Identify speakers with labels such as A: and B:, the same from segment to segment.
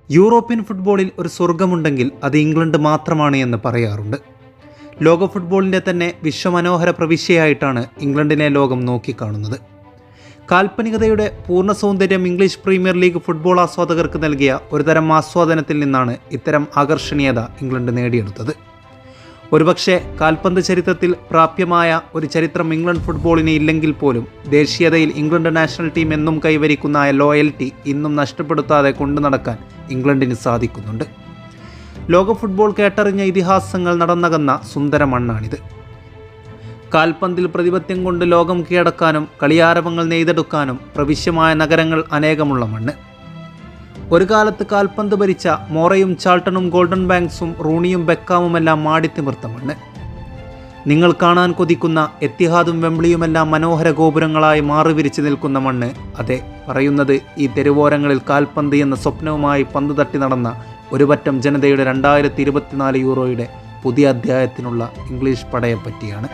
A: European ഫുട്ബോളിൽ ഒരു സ്വർഗമുണ്ടെങ്കിൽ അത് ഇംഗ്ലണ്ട് മാത്രമാണ് എന്ന് പറയാറുണ്ട്. ലോക ഫുട്ബോളിൻ്റെ തന്നെ വിശ്വമനോഹര പ്രവിശ്യയായിട്ടാണ് ഇംഗ്ലണ്ടിനെ ലോകം നോക്കിക്കാണുന്നത്. കാൽപ്പനികതയുടെ പൂർണ്ണ സൗന്ദര്യം ഇംഗ്ലീഷ് പ്രീമിയർ ലീഗ് ഫുട്ബോൾ ആസ്വാദകർക്ക് നൽകിയ ഒരുതരം ആസ്വാദനത്തിൽ നിന്നാണ് ഇത്തരം ആകർഷണീയത ഇംഗ്ലണ്ട് നേടിയെടുത്തത്. ഒരുപക്ഷെ കാൽപന്ത് ചരിത്രത്തിൽ പ്രാപ്യമായ ഒരു ചരിത്രം ഇംഗ്ലണ്ട് ഫുട്ബോളിന് ഇല്ലെങ്കിൽ പോലും ദേശീയതയിൽ ഇംഗ്ലണ്ട് നാഷണൽ ടീം എന്നും കൈവരിക്കുന്ന ലോയൽറ്റി ഇന്നും നഷ്ടപ്പെടുത്താതെ കൊണ്ടു നടക്കാൻ ഇംഗ്ലണ്ടിന് സാധിക്കുന്നുണ്ട്. ലോക ഫുട്ബോൾ കേട്ടറിഞ്ഞ ഇതിഹാസങ്ങൾ നടന്നകന്ന സുന്ദര മണ്ണാണിത്. കാൽപന്തിൽ പ്രതിപത്യം കൊണ്ട് ലോകം കീഴടക്കാനും കളിയാരവങ്ങൾ നെയ്തെടുക്കാനും പ്രവിശ്യമായ നഗരങ്ങൾ അനേകമുള്ള മണ്ണ്. ഒരു കാലത്ത് കാൽപന്ത് ഭരിച്ച മോറയും ചാൾട്ടണും ഗോൾഡൻ ബാങ്ക്സും റൂണിയും ബെക്കാമുമെല്ലാം മാടിത്തിമിർത്ത മണ്ണ്. നിങ്ങൾ കാണാൻ കൊതിക്കുന്ന എത്തിഹാദും വെംബ്ലിയുമെല്ലാം മനോഹര ഗോപുരങ്ങളായി മാറിവിരിച്ചു നിൽക്കുന്ന മണ്ണ്. അതെ, പറയുന്നത് ഈ തെരുവോരങ്ങളിൽ കാൽപന്ത് എന്ന സ്വപ്നവുമായി പന്ത് തട്ടി നടന്ന ഒരു പറ്റം ജനതയുടെ 2024 യൂറോയുടെ പുതിയ അധ്യായത്തിനുള്ള ഇംഗ്ലീഷ് പടയെപ്പറ്റിയാണ്.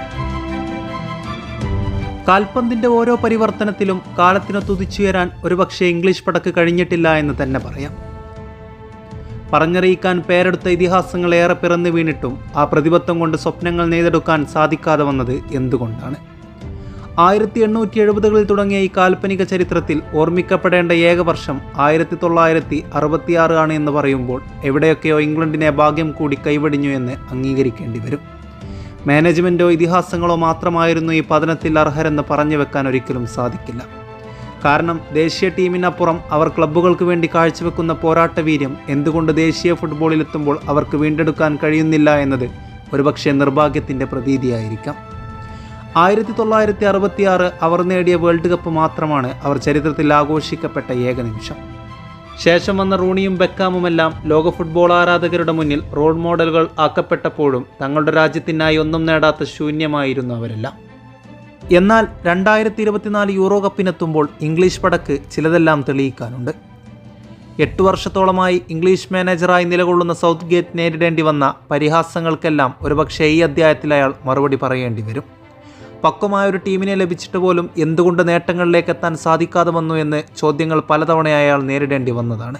A: കാൽപന്തിൻ്റെ ഓരോ പരിവർത്തനത്തിലും കാലത്തിനൊത്തുതിച്ചുയരാൻ ഒരുപക്ഷെ ഇംഗ്ലീഷ് പടക്ക് കഴിഞ്ഞിട്ടില്ല എന്ന് തന്നെ പറയാം. പറഞ്ഞറിയിക്കാൻ പേരെടുത്ത ഇതിഹാസങ്ങൾ ഏറെ പിറന്നു വീണിട്ടും ആ പ്രതിബദ്ധം കൊണ്ട് സ്വപ്നങ്ങൾ നെയ്തെടുക്കാൻ സാധിക്കാതെ വന്നത് എന്തുകൊണ്ടാണ്? 1870കളിൽ തുടങ്ങിയ ഈ കാൽപ്പനിക ചരിത്രത്തിൽ ഓർമ്മിക്കപ്പെടേണ്ട ഏക വർഷം 1966 ആണ് എന്ന് പറയുമ്പോൾ എവിടെയൊക്കെയോ ഇംഗ്ലണ്ടിനെ ഭാഗ്യം കൂടി കൈവടിഞ്ഞു എന്ന് അംഗീകരിക്കേണ്ടി വരും. മാനേജ്മെൻറ്റോ ഇതിഹാസങ്ങളോ മാത്രമായിരുന്നു ഈ പതനത്തിൽ അർഹരെന്ന് പറഞ്ഞു വെക്കാൻ ഒരിക്കലും സാധിക്കില്ല. കാരണം ദേശീയ ടീമിനപ്പുറം അവർ ക്ലബ്ബുകൾക്ക് വേണ്ടി കാഴ്ചവെക്കുന്ന പോരാട്ടവീര്യം എന്തുകൊണ്ട് ദേശീയ ഫുട്ബോളിലെത്തുമ്പോൾ അവർക്ക് വീണ്ടെടുക്കാൻ കഴിയുന്നില്ല എന്നത് ഒരുപക്ഷെ നിർഭാഗ്യത്തിൻ്റെ പ്രതീതിയായിരിക്കാം. 1966 അവർ നേടിയ വേൾഡ് കപ്പ് മാത്രമാണ് അവർ ചരിത്രത്തിൽ ആഘോഷിക്കപ്പെട്ട ഏക നിമിഷം. ശേഷം വന്ന റൂണിയും ബെക്കാമുമെല്ലാം ലോക ഫുട്ബോൾ ആരാധകരുടെ മുന്നിൽ റോൾ മോഡലുകൾ ആക്കപ്പെട്ടപ്പോഴും തങ്ങളുടെ രാജ്യത്തിനായി ഒന്നും നേടാത്ത ശൂന്യമായിരുന്നു അവരെല്ലാം. എന്നാൽ 2024 യൂറോ കപ്പിനെത്തുമ്പോൾ ഇംഗ്ലീഷ് പടക്ക് ചിലതെല്ലാം തെളിയിക്കാനുണ്ട്. 8 വർഷത്തോളമായി ഇംഗ്ലീഷ് മാനേജറായി നിലകൊള്ളുന്ന സൗത്ത് ഗേറ്റ് നേരിടേണ്ടി വന്ന പരിഹാസങ്ങൾക്കെല്ലാം ഒരുപക്ഷെ ഈ അധ്യായത്തിൽ അയാൾ മറുപടി പറയേണ്ടി വരും. പക്വമായൊരു ടീമിനെ ലഭിച്ചിട്ട് പോലും എന്തുകൊണ്ട് നേട്ടങ്ങളിലേക്ക് എത്താൻ സാധിക്കാതെ വന്നു എന്ന് ചോദ്യങ്ങൾ പലതവണ അയാൾ നേരിടേണ്ടി വന്നതാണ്.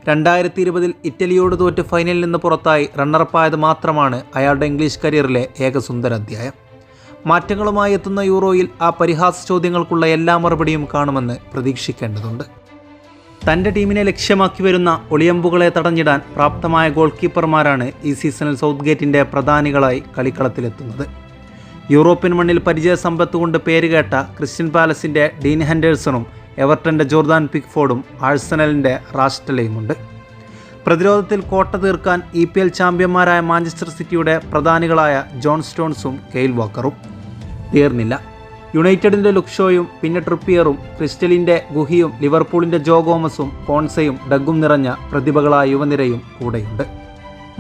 A: 2020 ഇറ്റലിയോട് തോറ്റ് ഫൈനലിൽ നിന്ന് പുറത്തായി റണ്ണറപ്പായത് മാത്രമാണ് അയാളുടെ ഇംഗ്ലീഷ് കരിയറിലെ ഏക സുന്ദര അധ്യായം. മാറ്റങ്ങളുമായി എത്തുന്ന യൂറോയിൽ ആ പരിഹാസ ചോദ്യങ്ങൾക്കുള്ള എല്ലാ മറുപടിയും കാണുമെന്ന് പ്രതീക്ഷിക്കേണ്ടതുണ്ട്. തൻ്റെ ടീമിനെ ലക്ഷ്യമാക്കി വരുന്ന ഒളിയമ്പുകളെ തടഞ്ഞിടാൻ പ്രാപ്തമായ ഗോൾ കീപ്പർമാരാണ് ഈ സീസണിൽ സൗത്ത് ഗേറ്റിൻ്റെ പ്രധാനികളായി കളിക്കളത്തിലെത്തുന്നത്. യൂറോപ്യൻ മണ്ണിൽ പരിചയസമ്പത്ത് കൊണ്ട് പേരുകേട്ട ക്രിസ്റ്റ്യൻ പാലസിൻ്റെ ഡീൻ ഹെൻഡേഴ്സണും എവർട്ടൻ്റെ ജോർദാൻ പിക്ഫോർഡും ആഴ്സണലിൻ്റെ റാസ്റ്റലയുമുണ്ട്. പ്രതിരോധത്തിൽ കോട്ട തീർക്കാൻ EPL ചാമ്പ്യന്മാരായ മാഞ്ചസ്റ്റർ സിറ്റിയുടെ പ്രധാനികളായ ജോൺ സ്റ്റോൺസും കെയിൽ വാക്കറും തീർന്നില്ല. യുണൈറ്റഡിൻ്റെ ലുക്ഷോയും പിന്നെ ട്രിപ്പിയറും ക്രിസ്റ്റലിൻ്റെ ഗുഹിയും ലിവർപൂളിൻ്റെ ജോ ഗോമസും കോൺസയും ഡഗ്ഗും നിറഞ്ഞ പ്രതിഭകളായ യുവനിരയും കൂടെയുണ്ട്.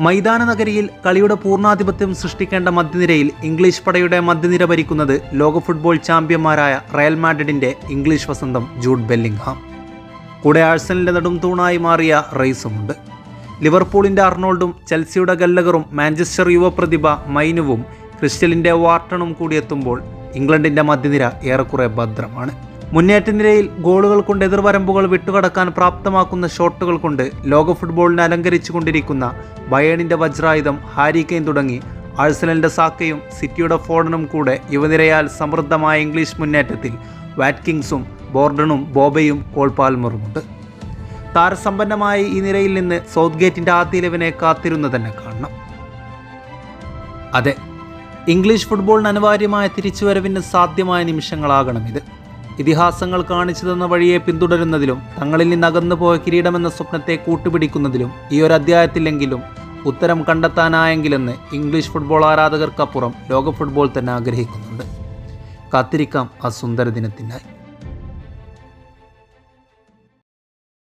A: മൈതാന നഗരിയിൽ കളിയുടെ പൂർണ്ണാധിപത്യം സൃഷ്ടിക്കേണ്ട മധ്യനിരയിൽ ഇംഗ്ലീഷ് പടയുടെ മധ്യനിര ഭരിക്കുന്നത് ലോക ഫുട്ബോൾ ചാമ്പ്യന്മാരായ റയൽ മാഡ്രിഡിൻ്റെ ഇംഗ്ലീഷ് വസന്തം ജൂഡ് ബെല്ലിംഗ്ഹാം. കൂടെ ആഴ്സണലിൻ്റെ നെടും തൂണായി മാറിയ റൈസുമുണ്ട്. ലിവർപൂളിൻ്റെ അർണോൾഡും ചെൽസിയുടെ ഗല്ലഗറും മാഞ്ചസ്റ്റർ യുവപ്രതിഭ മൈനുവും ക്രിസ്റ്റലിൻ്റെ വാർട്ടണും കൂടിയെത്തുമ്പോൾ ഇംഗ്ലണ്ടിൻ്റെ മധ്യനിര ഏറെക്കുറെ ഭദ്രമാണ്. മുന്നേറ്റ നിരയിൽ ഗോളുകൾ കൊണ്ട് എതിർവരമ്പുകൾ വിട്ടുകടക്കാൻ പ്രാപ്തമാക്കുന്ന ഷോട്ടുകൾ കൊണ്ട് ലോക ഫുട്ബോളിനെ അലങ്കരിച്ചു കൊണ്ടിരിക്കുന്ന ബയേണിൻ്റെ വജ്രായുധം ഹാരി കെയ്ൻ തുടങ്ങി ആഴ്സണലിൻ്റെ സാക്കയും സിറ്റിയുടെ ഫോർഡനും കൂടെ യുവനിരയാൽ സമൃദ്ധമായ ഇംഗ്ലീഷ് മുന്നേറ്റത്തിൽ വാറ്റ്കിങ്സും ബോർഡണും ബോബയും കോൾ പാൽമറുമുണ്ട്. താരസമ്പന്നമായ ഈ നിരയിൽ നിന്ന് സൗത്ത് ഗേറ്റിൻ്റെ ആദ്യ 11 കാത്തിരുന്ന് തന്നെ കാണണം. അതെ, ഇംഗ്ലീഷ് ഫുട്ബോളിന് അനിവാര്യമായ തിരിച്ചുവരവിന് സാധ്യമായ നിമിഷങ്ങളാകണം ഇത്. ഇതിഹാസങ്ങൾ കാണിച്ചു തന്ന വഴിയെ പിന്തുടരുന്നതിലും തങ്ങളിൽ നിന്ന് അകന്നു പോയ കിരീടമെന്ന സ്വപ്നത്തെ കൂട്ടുപിടിക്കുന്നതിലും ഈ ഒരു അധ്യായത്തിലെങ്കിലും ഉത്തരം കണ്ടെത്താനായെങ്കിലെന്ന് ഇംഗ്ലീഷ് ഫുട്ബോൾ ആരാധകർക്കപ്പുറം ലോക ഫുട്ബോൾ തന്നെ ആഗ്രഹിക്കുന്നുണ്ട്. കാത്തിരിക്കാം ആ സുന്ദര ദിനത്തിനായി.